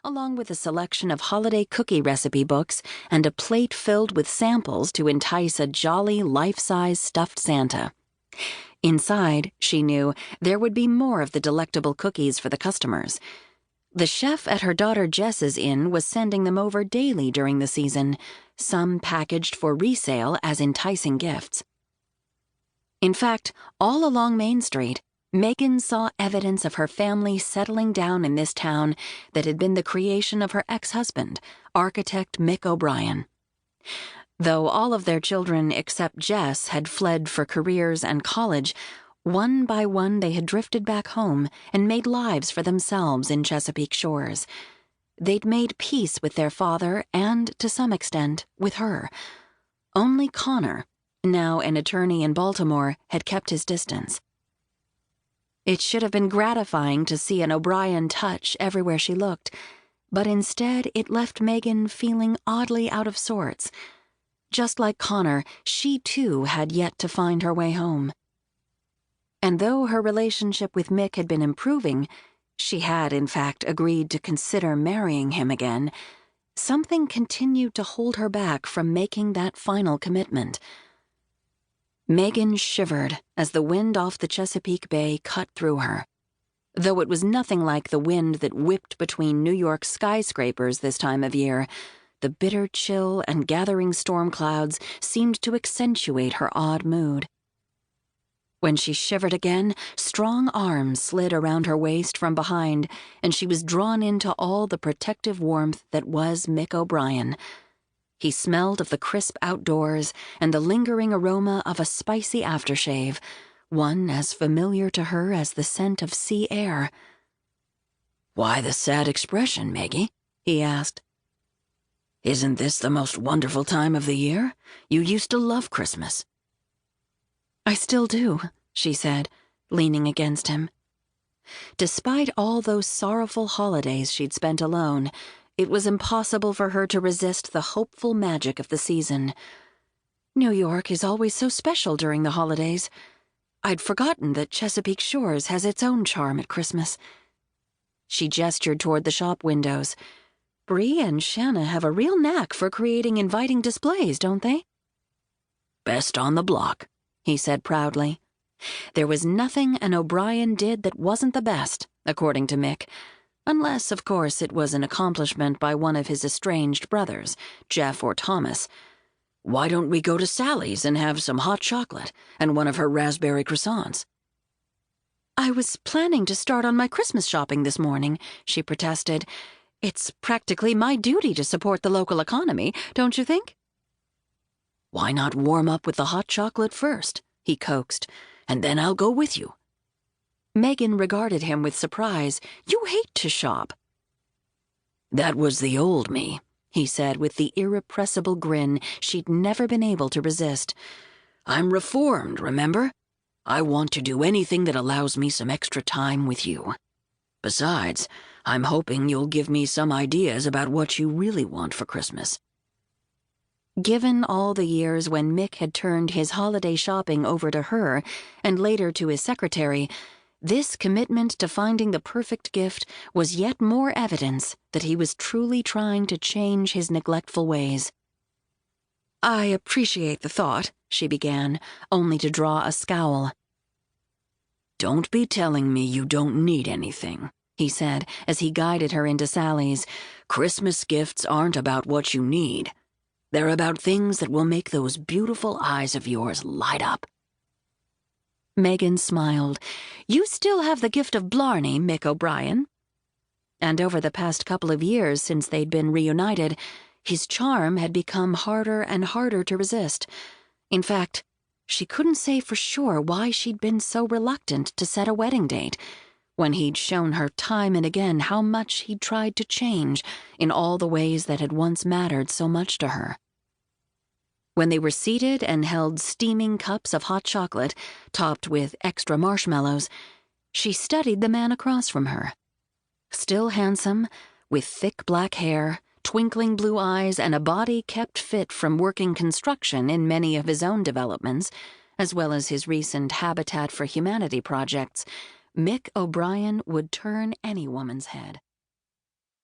along with a selection of holiday cookie recipe books and a plate filled with samples to entice a jolly, life-size stuffed Santa. Inside, she knew, there would be more of the delectable cookies for the customers. The chef at her daughter Jess's inn was sending them over daily during the season, some packaged for resale as enticing gifts. In fact, all along Main Street, Megan saw evidence of her family settling down in this town that had been the creation of her ex-husband, architect Mick OBrien. Though all of their children except Jess had fled for careers and college, one by one they had drifted back home and made lives for themselves in Chesapeake shores. They'd made peace with their father and, to some extent, with her. Only Connor, now an attorney in Baltimore, had kept his distance. It should have been gratifying to see an O'Brien touch everywhere she looked, but instead it left Megan feeling oddly out of sorts. Just like Connor, she too had yet to find her way home. And though her relationship with Mick had been improving, she had, in fact, agreed to consider marrying him again, something continued to hold her back from making that final commitment. Megan shivered as the wind off the Chesapeake Bay cut through her. Though it was nothing like the wind that whipped between New York's skyscrapers this time of year, the bitter chill and gathering storm clouds seemed to accentuate her odd mood. When she shivered again, strong arms slid around her waist from behind, and she was drawn into all the protective warmth that was Mick OBrien. He smelled of the crisp outdoors and the lingering aroma of a spicy aftershave, one as familiar to her as the scent of sea air. "Why the sad expression, Maggie?" he asked. "Isn't this the most wonderful time of the year? You used to love Christmas." "I still do," she said, leaning against him. Despite all those sorrowful holidays she'd spent alone, it was impossible for her to resist the hopeful magic of the season. "New York is always so special during the holidays. I'd forgotten that Chesapeake Shores has its own charm at Christmas." She gestured toward the shop windows. "Bree and Shanna have a real knack for creating inviting displays, don't they?" "Best on the block," he said proudly. There was nothing an O'Brien did that wasn't the best, according to Mick, unless, of course, it was an accomplishment by one of his estranged brothers, Jeff or Thomas. "Why don't we go to Sally's and have some hot chocolate and one of her raspberry croissants?" "I was planning to start on my Christmas shopping this morning," she protested. "It's practically my duty to support the local economy, don't you think?" "Why not warm up with the hot chocolate first?" he coaxed. "And then I'll go with you." Megan regarded him with surprise. "You hate to shop." "That was the old me," he said with the irrepressible grin she'd never been able to resist. "I'm reformed, remember? I want to do anything that allows me some extra time with you. Besides, I'm hoping you'll give me some ideas about what you really want for Christmas." Given all the years when Mick had turned his holiday shopping over to her, and later to his secretary, this commitment to finding the perfect gift was yet more evidence that he was truly trying to change his neglectful ways. "I appreciate the thought," she began, only to draw a scowl. "Don't be telling me you don't need anything," he said as he guided her into Sally's. "Christmas gifts aren't about what you need. They're about things that will make those beautiful eyes of yours light up." Megan smiled. "You still have the gift of Blarney, Mick OBrien." And over the past couple of years since they'd been reunited, his charm had become harder and harder to resist. In fact, she couldn't say for sure why she'd been so reluctant to set a wedding date, when he'd shown her time and again how much he'd tried to change in all the ways that had once mattered so much to her. When they were seated and held steaming cups of hot chocolate, topped with extra marshmallows, she studied the man across from her. Still handsome, with thick black hair, twinkling blue eyes, and a body kept fit from working construction in many of his own developments, as well as his recent Habitat for Humanity projects, Mick OBrien would turn any woman's head.